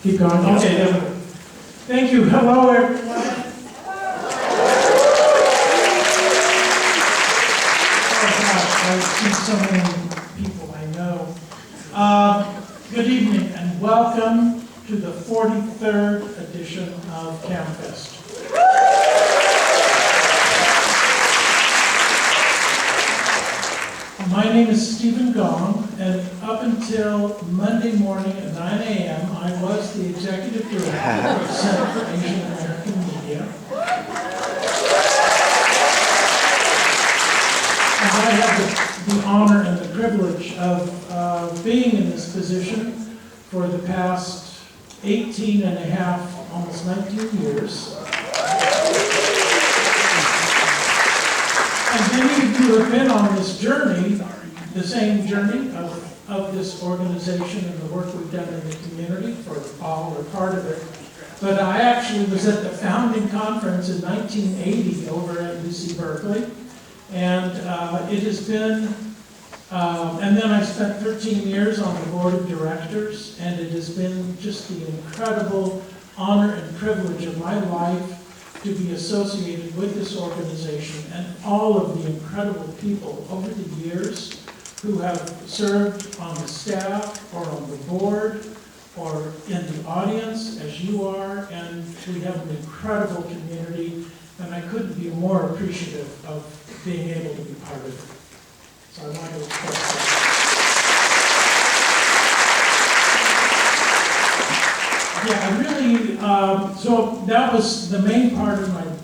Keep going. Okay, there we go. Thank you. Hello, everyone. I see so many people I know. Good evening and welcome to the 43rd edition of CAAMFest. My name is Stephen Gong, and up until Monday morning at 9 a.m., I was the Executive Director of the Center for Asian American Media. And I have the honor and the privilege of being in this position for the past 18 and a half, almost 19 years. And many of you have been on this journey, the same journey of this organization and the work we've done in the community, for all or part of it. But I actually was at the founding conference in 1980 over at UC Berkeley. And it has been, and then I spent 13 years on the board of directors, and it has been just the incredible honor and privilege of my life to be associated with this organization and all of the incredible people over the years who have served on the staff or on the board or in the audience as you are, and we have an incredible community, and I couldn't be more appreciative of being able to be part of it. So I want to express that. Yeah, I really, so that was the main part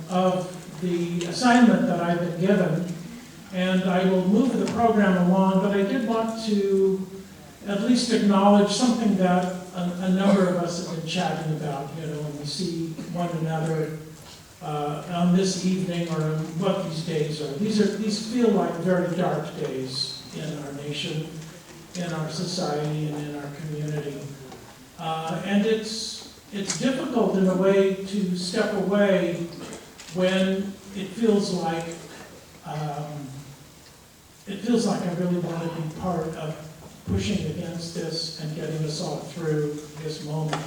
of the assignment that I've been given, and I will move the program along, but I did want to at least acknowledge something that a number of us have been chatting about, you know, when we see one another on this evening or on what these days are. These feel like very dark days in our nation, in our society, and in our community. And it's difficult in a way to step away when it feels like I really want to be part of pushing against this and getting us all through this moment.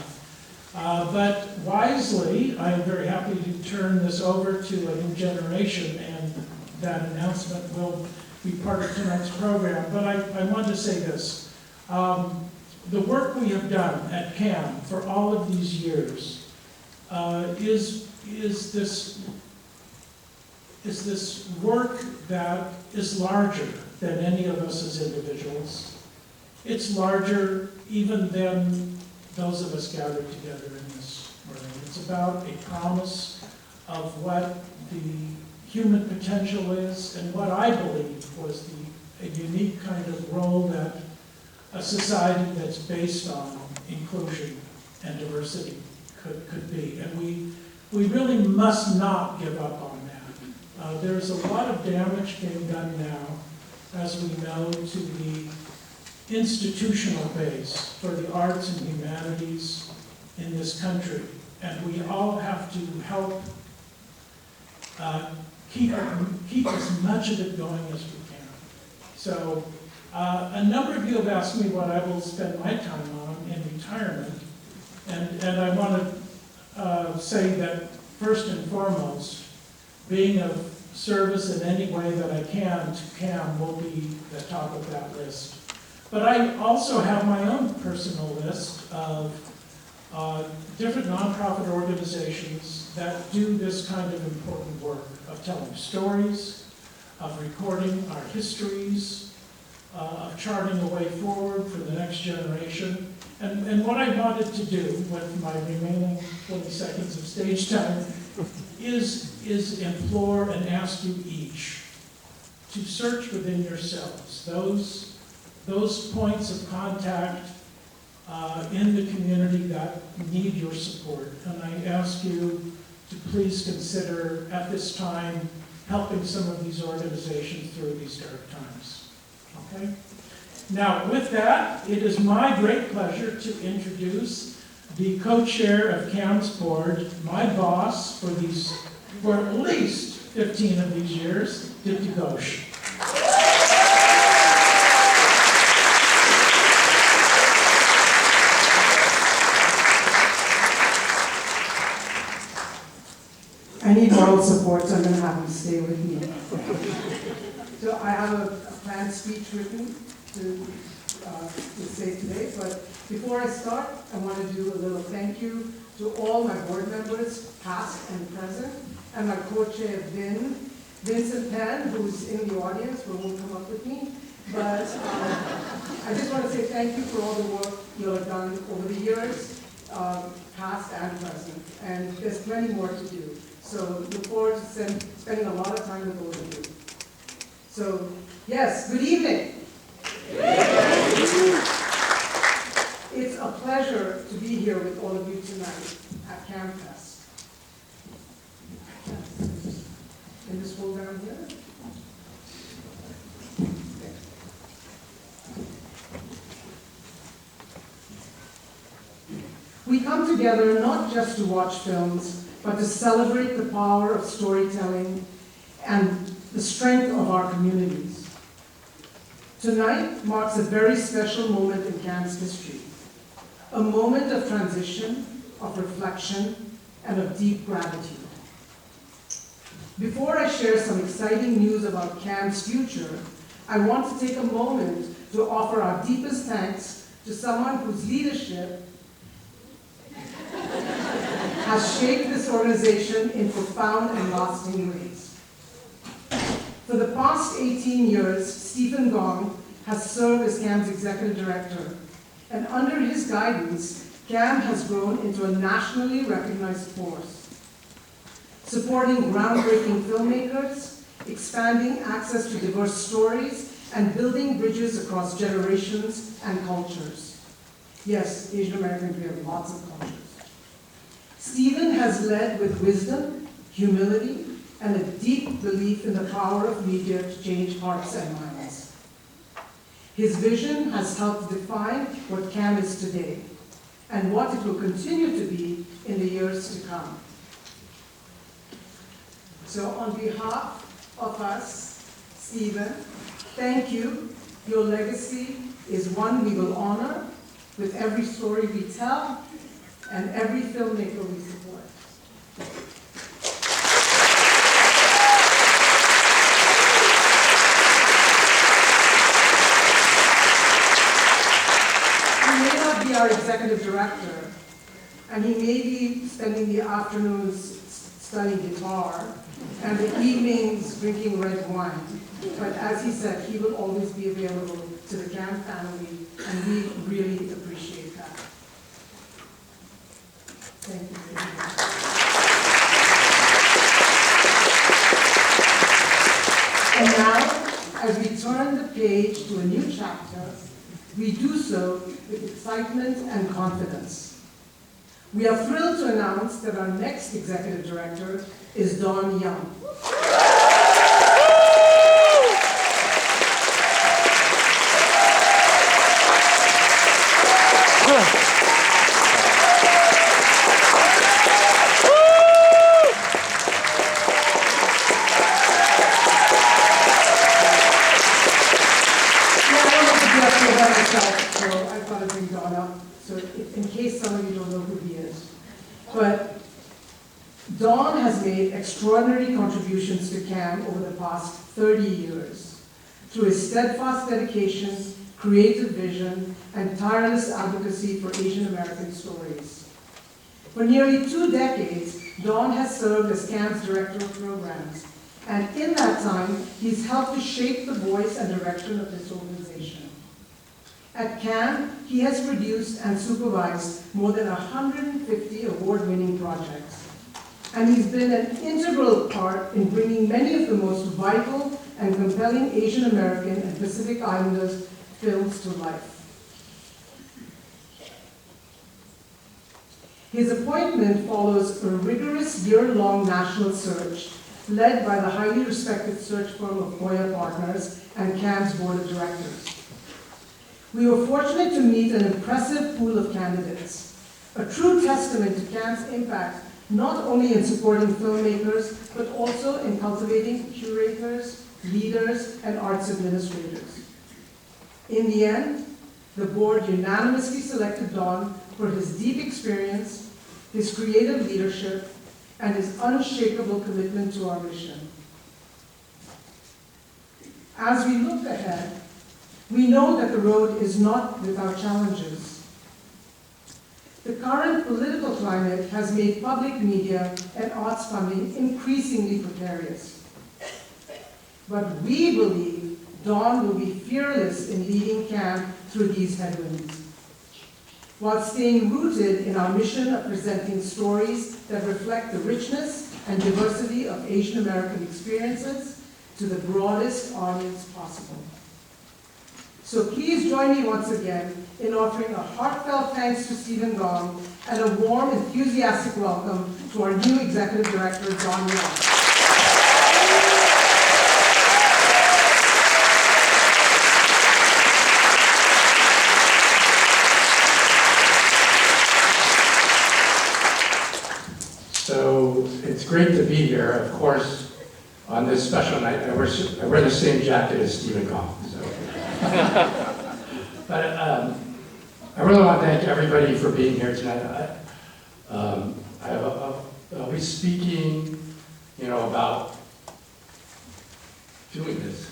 But wisely, I am very happy to turn this over to a new generation, and that announcement will be part of tonight's program. But I want to say this. The work we have done at CAAM for all of these years is this work that is larger than any of us as individuals. It's larger even than those of us gathered together in this room. It's about a promise of what the human potential is and what I believe was a unique kind of role that a society that's based on inclusion and diversity could be. And we really must not give up on that. There's a lot of damage being done now, as we know, to the institutional base for the arts and humanities in this country. And we all have to help keep as much of it going as we can. So a number of you have asked me what I will spend my time on in retirement. And I want to say that first and foremost, being of service in any way that I can to CAAM will be the top of that list. But I also have my own personal list of different nonprofit organizations that do this kind of important work of telling stories, of recording our histories, of charting a way forward for the next generation. And what I wanted to do with my remaining 20 seconds of stage time is implore and ask you each to search within yourselves those points of contact in the community that need your support. And I ask you to please consider at this time helping some of these organizations through these dark times. Okay? Now, with that, it is my great pleasure to introduce the co-chair of CAAM's board, my boss for at least 15 of these years, Dipti Ghosh. support, so I'm going to have him stay with me. So I have a planned speech written to say today, but before I start, I want to do a little thank you to all my board members, past and present, and my co-chair, Vincent Pan, who's in the audience, but won't come up with me. But I just want to say thank you for all the work you have done over the years, past and present. And there's plenty more to do. So look forward to spending a lot of time with all of you. So, yes, good evening. It's a pleasure to be here with all of you tonight at CAAMFest. Can this hold down here? We come together not just to watch films, but to celebrate the power of storytelling and the strength of our communities. Tonight marks a very special moment in CAAM's history, a moment of transition, of reflection, and of deep gratitude. Before I share some exciting news about CAAM's future, I want to take a moment to offer our deepest thanks to someone whose leadership has shaped this organization in profound and lasting ways. For the past 18 years, Stephen Gong has served as CAAM's executive director, and under his guidance, CAAM has grown into a nationally recognized force, supporting groundbreaking filmmakers, expanding access to diverse stories, and building bridges across generations and cultures. Yes, Asian Americans, we have lots of cultures. Stephen has led with wisdom, humility, and a deep belief in the power of media to change hearts and minds. His vision has helped define what CAAM is today, and what it will continue to be in the years to come. So on behalf of us, Stephen, thank you. Your legacy is one we will honor with every story we tell and every filmmaker we support. He may not be our executive director, and he may be spending the afternoons studying guitar and the evenings drinking red wine. But as he said, he will always be available to the CAAM family, and we really appreciate that. Thank you very much. And now, as we turn the page to a new chapter, we do so with excitement and confidence. We are thrilled to announce that our next executive director is Dawn Young. Dawn has made extraordinary contributions to CAAM over the past 30 years through his steadfast dedication, creative vision, and tireless advocacy for Asian American stories. For nearly 2 decades, Dawn has served as CAAM's Director of Programs, and in that time, he's helped to shape the voice and direction of this organization. At CAAM, he has produced and supervised more than 150 award-winning projects. And he's been an integral part in bringing many of the most vital and compelling Asian American and Pacific Islanders films to life. His appointment follows a rigorous year-long national search led by the highly respected search firm of Hoya Partners and CAAM's board of directors. We were fortunate to meet an impressive pool of candidates, a true testament to CAAM's impact not only in supporting filmmakers, but also in cultivating curators, leaders, and arts administrators. In the end, the board unanimously selected Dawn for his deep experience, his creative leadership, and his unshakable commitment to our mission. As we look ahead, we know that the road is not without challenges. The current political climate has made public media and arts funding increasingly precarious. But we believe Dawn will be fearless in leading CAAM through these headwinds, while staying rooted in our mission of presenting stories that reflect the richness and diversity of Asian American experiences to the broadest audience possible. So please join me once again in offering a heartfelt thanks to Stephen Gong and a warm, enthusiastic welcome to our new Executive Director, Don Young. So it's great to be here, of course, on this special night. I wear the same jacket as Stephen Gong. So. But I really want to thank everybody for being here tonight. I'll be speaking, about doing this.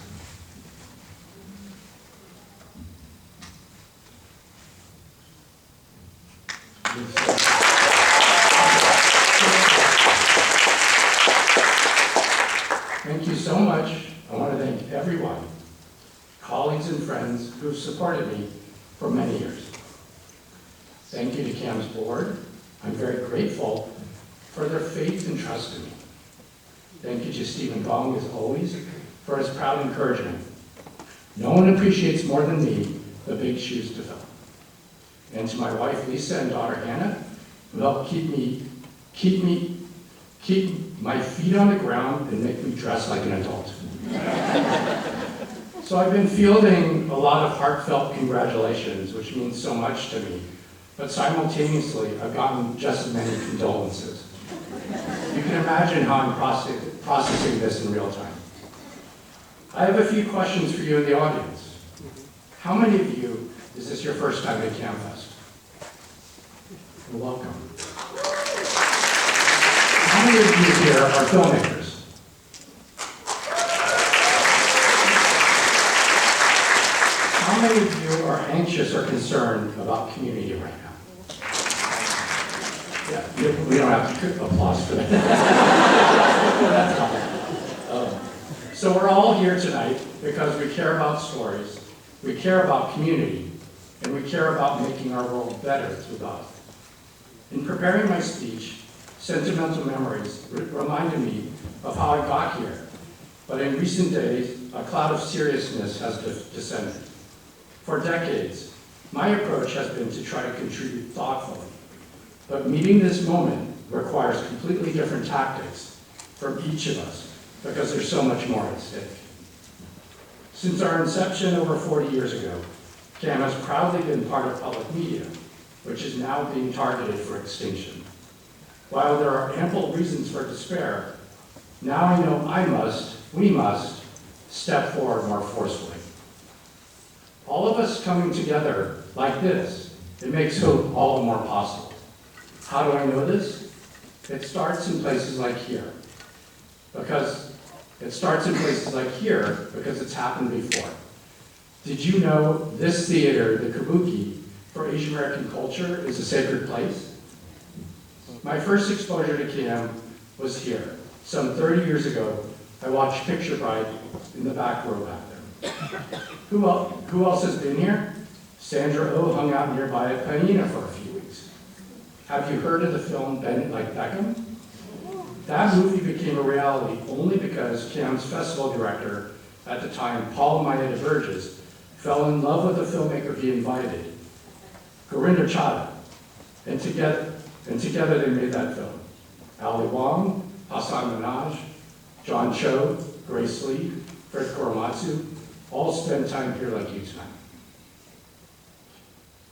Thank you so much. I want to thank everyone, colleagues and friends who have supported me for many years. Thank you to CAAM's board. I'm very grateful for their faith and trust in me. Thank you to Stephen Gong, as always, for his proud encouragement. No one appreciates more than me the big shoes to fill. And to my wife, Lisa, and daughter, Hannah, who helped keep my feet on the ground and make me dress like an adult. So I've been fielding a lot of heartfelt congratulations, which means so much to me, but simultaneously I've gotten just as many condolences. You can imagine how I'm processing this in real time. I have a few questions for you in the audience. How many of you, is this your first time at CAAMFest? You're welcome. How many of you here are filmmakers? How many of you are anxious or concerned about community right now? Yeah, we don't have to applause for that. That's all. So we're all here tonight because we care about stories, we care about community, and we care about making our world better through both. In preparing my speech, sentimental memories reminded me of how I got here, but in recent days, a cloud of seriousness has descended. For decades, my approach has been to try to contribute thoughtfully, but meeting this moment requires completely different tactics from each of us because there's so much more at stake. Since our inception over 40 years ago, CAAM has proudly been part of public media, which is now being targeted for extinction. While there are ample reasons for despair, now I know we must step forward more forcefully. All of us coming together like this, it makes hope all the more possible. How do I know this? It starts in places like here. Because it's happened before. Did you know this theater, the Kabuki, for Asian American culture is a sacred place? My first exposure to CAAM was here. Some 30 years ago, I watched Picture Bride in the back row back there. Who else has been here? Sandra Oh hung out nearby at Paina for a few weeks. Have you heard of the film Bend It Like Beckham? That movie became a reality only because CAAM's festival director at the time, Paul Maeda Burgess, fell in love with the filmmaker he invited, Gurinder Chadha, and together they made that film. Ali Wong, Hassan Minaj, John Cho, Grace Lee, Fred Korematsu, all spend time here like you tonight.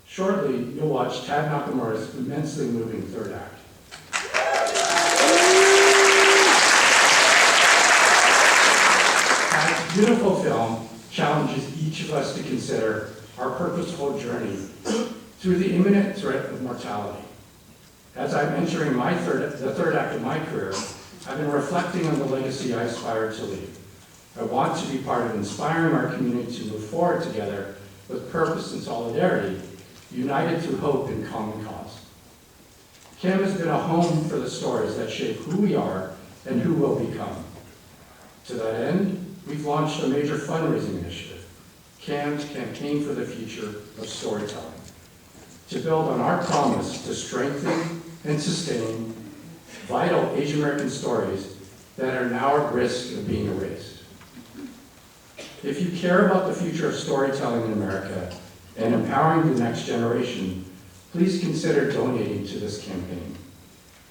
Shortly, you'll watch Tad Nakamura's immensely moving third act. Tad's beautiful film challenges each of us to consider our purposeful journey through the imminent threat of mortality. As I'm entering the third act of my career, I've been reflecting on the legacy I aspire to leave. I want to be part of inspiring our community to move forward together with purpose and solidarity, united through hope and common cause. CAAM has been a home for the stories that shape who we are and who we'll become. To that end, we've launched a major fundraising initiative, CAAM's Campaign for the Future of Storytelling, to build on our promise to strengthen and sustain vital Asian American stories that are now at risk of being erased. If you care about the future of storytelling in America and empowering the next generation, please consider donating to this campaign.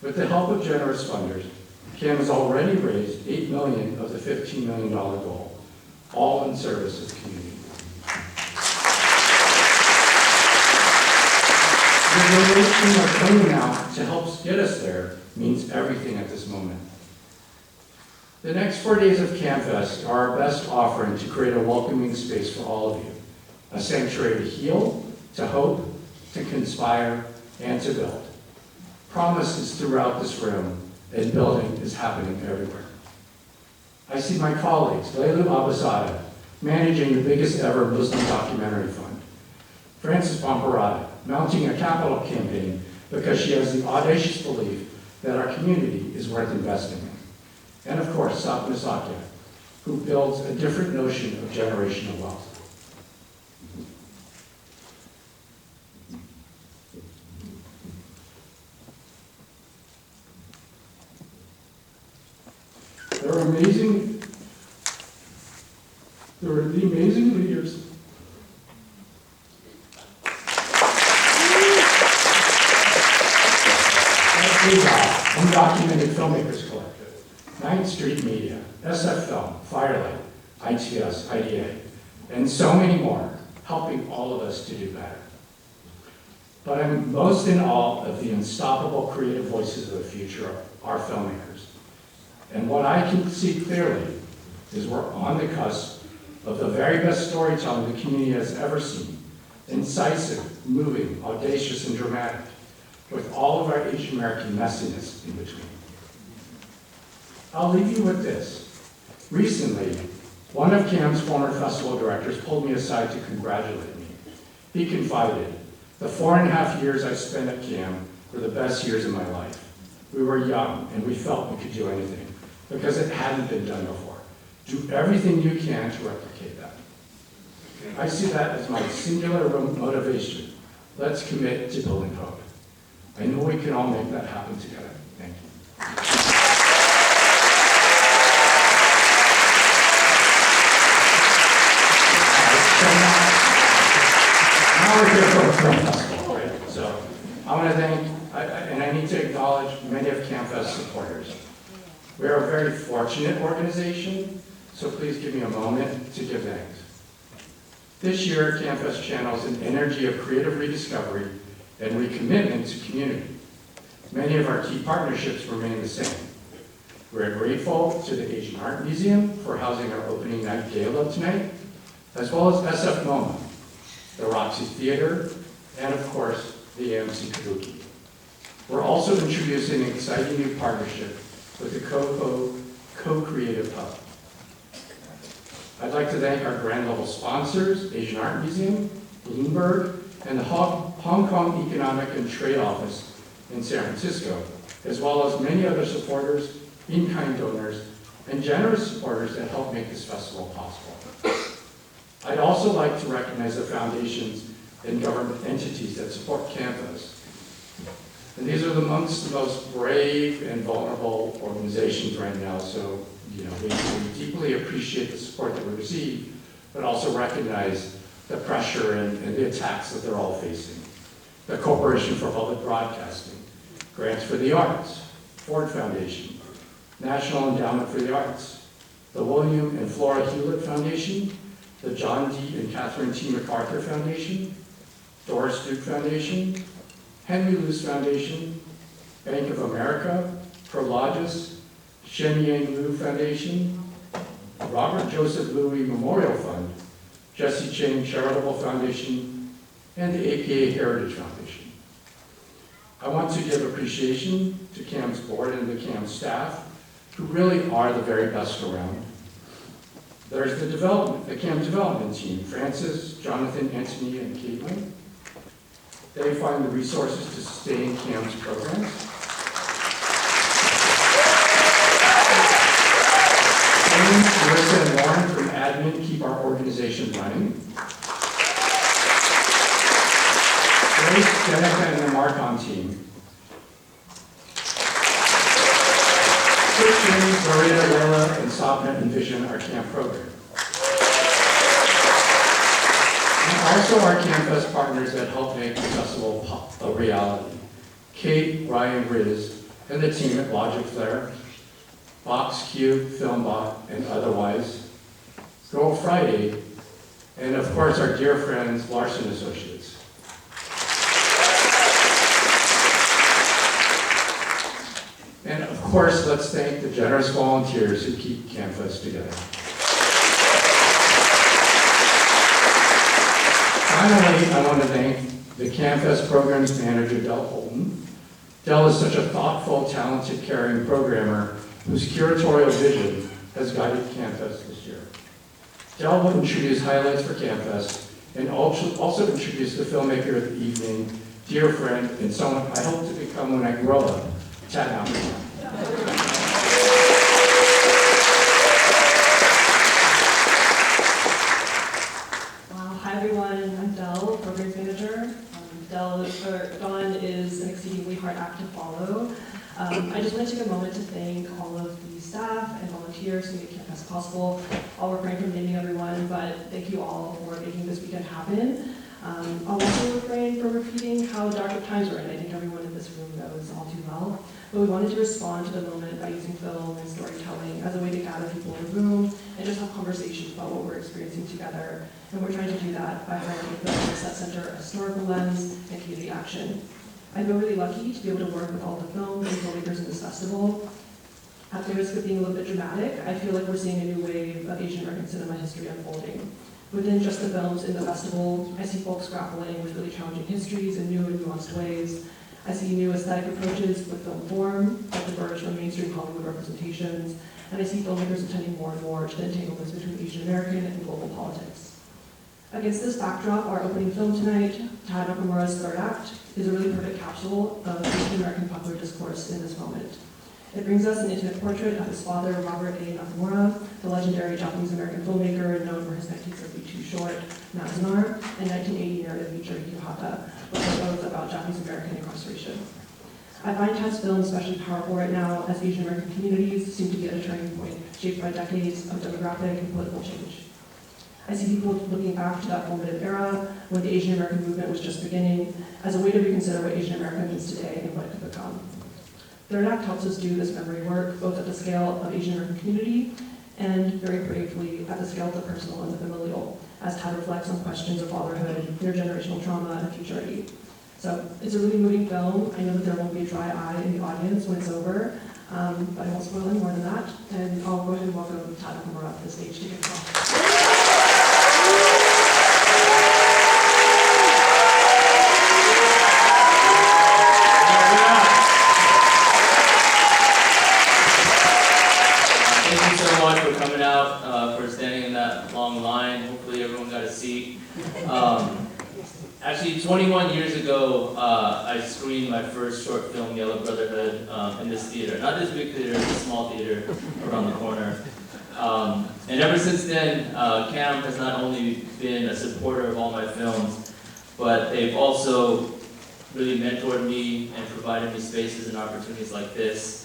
With the help of generous funders, CAAM has already raised $8 million of the $15 million goal, all in service of the community. The donation of coming out to help get us there means everything at this moment. The next 4 days of CAAMFest are our best offering to create a welcoming space for all of you, a sanctuary to heal, to hope, to conspire, and to build. Promise is throughout this room, and building is happening everywhere. I see my colleagues, Leilu Abasada, managing the biggest ever Muslim documentary fund, Frances Pomperada, mounting a capital campaign because she has the audacious belief that our community is worth investing in. And of course, Sapna Sakya, who builds a different notion of generational wealth. There are the amazing leaders Undocumented Filmmakers Collective, 9th Street Media, SF Film, Firelight, ITS, IDA, and so many more, helping all of us to do better. But I'm most in awe of the unstoppable creative voices of the future, our filmmakers. And what I can see clearly is we're on the cusp of the very best storytelling the community has ever seen. Incisive, moving, audacious, and dramatic, with all of our Asian American messiness in between. I'll leave you with this. Recently, one of CAAM's former festival directors pulled me aside to congratulate me. He confided, "The 4.5 years I spent at CAAM were the best years of my life. We were young and we felt we could do anything because it hadn't been done before. Do everything you can to replicate that." I see that as my singular motivation. Let's commit to building hope. I know we can all make that happen together. Thank you. Now we're here for a film festival, right? So I want to thank, and I need to acknowledge many of CAAMFest supporters. We are a very fortunate organization, so please give me a moment to give thanks. This year, CAAMFest channels an energy of creative rediscovery and recommitment to community. Many of our key partnerships remain the same. We're grateful to the Asian Art Museum for housing our opening night gala tonight, as well as SF MoMA, the Roxy Theater, and of course, the AMC Kabuki. We're also introducing an exciting new partnership with the Co-Creative Hub. I'd like to thank our grand level sponsors, Asian Art Museum, Bloomberg, and the Hong Kong Economic and Trade Office in San Francisco, as well as many other supporters, in-kind donors, and generous supporters that help make this festival possible. I'd also like to recognize the foundations and government entities that support CAAMFest. And these are amongst the most brave and vulnerable organizations right now, so we deeply appreciate the support that we receive, but also recognize the pressure and the attacks that they're all facing. The Corporation for Public Broadcasting, Grants for the Arts, Ford Foundation, National Endowment for the Arts, the William and Flora Hewlett Foundation, the John D. and Catherine T. MacArthur Foundation, Doris Duke Foundation, Henry Luce Foundation, Bank of America, Prologis, Shen Yang Liu Foundation, Robert Joseph Louis Memorial Fund, Jesse Chang Charitable Foundation, and the APA Heritage Foundation. I want to give appreciation to CAM's board and the CAM staff, who really are the very best around. There's the CAM development team, Francis, Jonathan, Anthony, and Caitlin. They find the resources to sustain CAM's programs. Amy, Marissa, and Lauren from admin keep our organization running. Grace, Jenica, and the Marcon team. Christian, Maria, Willa, and Sapna envision our camp program. And also our CAAMFest partners that help make the festival a reality. Kate, Ryan, Riz, and the team at Logic Thur, Box, Cube, Filmbot, and otherwise, Go Friday, and of course our dear friends, Larson Associates. And of course, let's thank the generous volunteers who keep CAAMFest together. Finally, I want to thank the CAAMFest Programs Manager, Del Holton. Del is such a thoughtful, talented, caring programmer whose curatorial vision has guided CAAMFest this year. Del will introduce highlights for CAAMFest and also introduce the filmmaker of the evening, dear friend, and someone I hope to become when I grow up, Tad Appleton. Hi everyone, I'm Del, Programs Manager. Dawn is an exceedingly hard act to follow. I just want to take a moment to thank all of the staff and volunteers who make CAAMFest possible. I'll refrain from naming everyone, but thank you all for making this weekend happen. I'll also refrain from repeating how dark of times we're in. I think everyone in this room knows all too well. But we wanted to respond to the moment by using film and storytelling as a way to gather people in the room and just have conversations about what we're experiencing together. And we're trying to do that by highlighting films that center a historical lens and community action. I feel really lucky to be able to work with all the films and filmmakers in this festival. At the risk of being a little bit dramatic, I feel like we're seeing a new wave of Asian American cinema history unfolding. Within just the films in the festival, I see folks grappling with really challenging histories in new and nuanced ways. I see new aesthetic approaches with film form that diverge from mainstream Hollywood representations, and I see filmmakers attending more and more to the entanglements between Asian American and global politics. Against this backdrop, our opening film tonight, Tad Nakamura's Third Act, is a really perfect capsule of Asian American popular discourse in this moment. It brings us an intimate portrait of his father, Robert A. Nakamura, the legendary Japanese-American filmmaker known for his 1972 short, Nazanar, and 1980 narrative feature, Hihata, which are both about Japanese-American incarceration. I find Tad's film especially powerful right now as Asian American communities seem to be at a turning point, shaped by decades of demographic and political change. I see people looking back to that formative era when the Asian American movement was just beginning as a way to reconsider what Asian America means today and what it could become. Third Act helps us do this memory work, both at the scale of Asian American community and very bravely at the scale of the personal and the familial, as Tad reflects on questions of fatherhood, intergenerational trauma, and futurity. So it's a really moving film. I know that there won't be a dry eye in the audience when it's over, but I won't spoil any more than that. And I'll go ahead and welcome Tad Nakamura up to the stage to kick us off. For coming out, for standing in that long line. Hopefully everyone got a seat. Actually, 21 years ago, I screened my first short film, Yellow Brotherhood, in this theater. Not this big theater, this small theater around the corner. And ever since then, CAAM has not only been a supporter of all my films, but they've also really mentored me and provided me spaces and opportunities like this.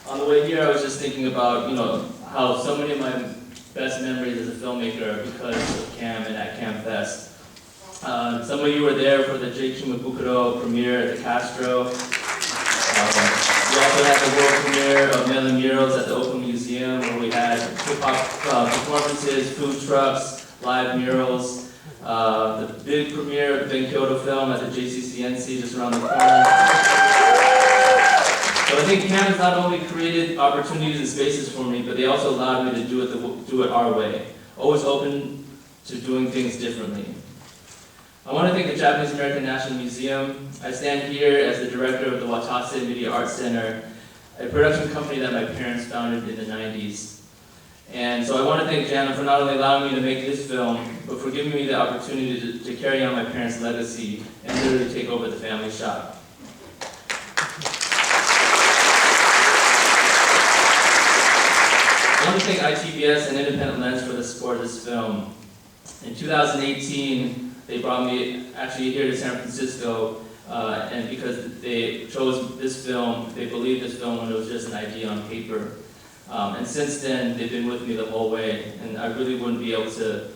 On the way here, I was just thinking about, how so many of my best memories as a filmmaker are because of CAAM and at CAAMFest. Some of you were there for the Jake Shimabukuro premiere at the Castro. We also had the world premiere of Mailing Murals at the Open Museum, where we had hip-hop performances, food trucks, live murals. The big premiere of the Kyoto film at the JCCNC just around the corner. So I think CAAM has not only created opportunities and spaces for me, but they also allowed me to do it our way. Always open to doing things differently. I want to thank the Japanese American National Museum. I stand here as the director of the Watase Media Arts Center, a production company that my parents founded in the 90s. And so I want to thank Jana for not only allowing me to make this film, but for giving me the opportunity to carry on my parents' legacy and literally take over the family shop. I want to thank ITBS and Independent Lens for the support of this film. In 2018, they brought me actually here to San Francisco, and because they chose this film, they believed this film when it was just an idea on paper. And since then, they've been with me the whole way, and I really wouldn't be able to,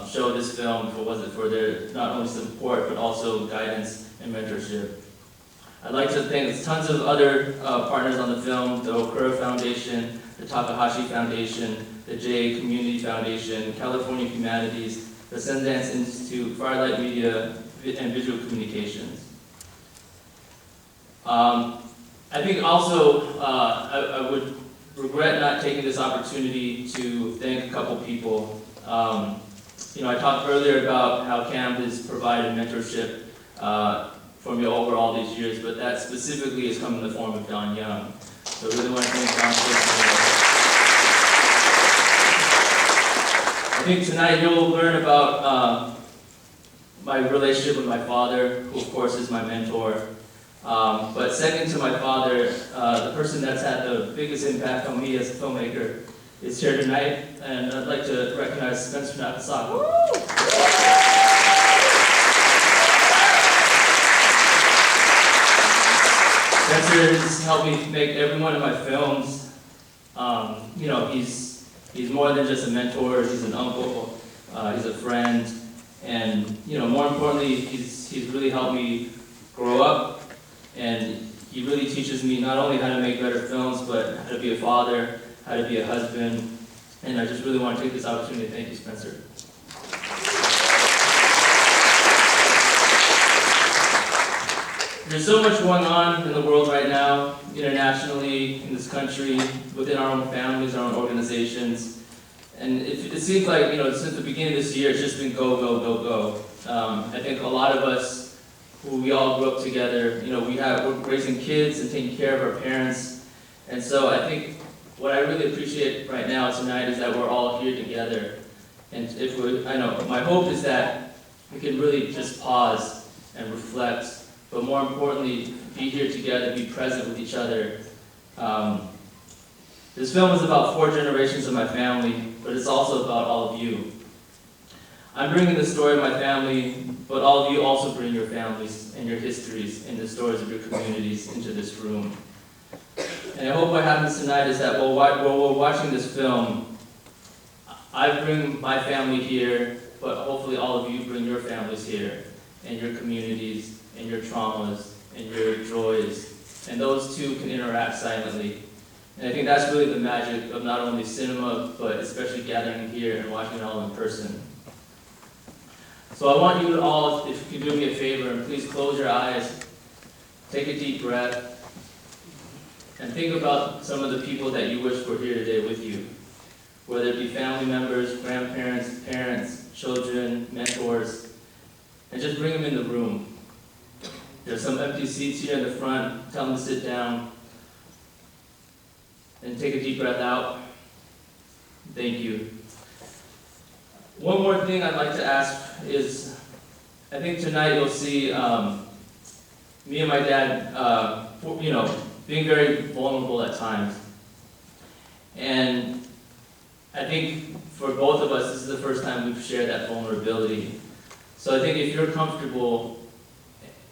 show this film if it wasn't for their not only support but also guidance and mentorship. I'd like to thank tons of other partners on the film: the Okura Foundation, the Takahashi Foundation, the JA Community Foundation, California Humanities, the Sundance Institute, Firelight Media, and Visual Communications. I think also I would regret not taking this opportunity to thank a couple people. I talked earlier about how CAAMF has provided mentorship for me over all these years, but that specifically has come in the form of Don Young. So I really want to thank Don for I think tonight you'll learn about my relationship with my father, who of course is my mentor. But second to my father, the person that's had the biggest impact on me as a filmmaker is here tonight, and I'd like to recognize Spencer Nakasaka. Spencer has helped me make every one of my films. He's more than just a mentor. He's an uncle. He's a friend, and more importantly, he's really helped me grow up. And he really teaches me not only how to make better films, but how to be a father, how to be a husband. And I just really want to take this opportunity to thank you, Spencer. There's so much going on in the world right now, internationally, in this country, within our own families, our own organizations. And it seems like, since the beginning of this year, it's just been go, go, go, go. I think a lot of us, who we all grew up together, we're raising kids and taking care of our parents. And so I think what I really appreciate right now tonight is that we're all here together. And my hope is that we can really just pause and reflect, but more importantly, be here together, be present with each other. This film is about 4 generations of my family, but it's also about all of you. I'm bringing the story of my family, but all of you also bring your families and your histories and the stories of your communities into this room. And I hope what happens tonight is that while we're watching this film, I bring my family here, but hopefully all of you bring your families here, and your communities, and your traumas, and your joys, and those two can interact silently. And I think that's really the magic of not only cinema, but especially gathering here and watching it all in person. So I want you all, if you could do me a favor, and please close your eyes, take a deep breath, and think about some of the people that you wish were here today with you. Whether it be family members, grandparents, parents, children, mentors, and just bring them in the room. There's some empty seats here in the front. Tell them to sit down. And take a deep breath out. Thank you. One more thing I'd like to ask is, I think tonight you'll see me and my dad, being very vulnerable at times. And I think for both of us, this is the first time we've shared that vulnerability. So I think if you're comfortable,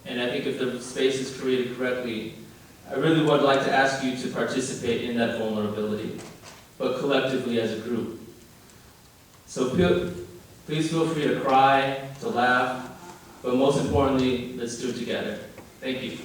and I think if the space is created correctly, I really would like to ask you to participate in that vulnerability, but collectively as a group. So please feel free to cry, to laugh, but most importantly, let's do it together. Thank you.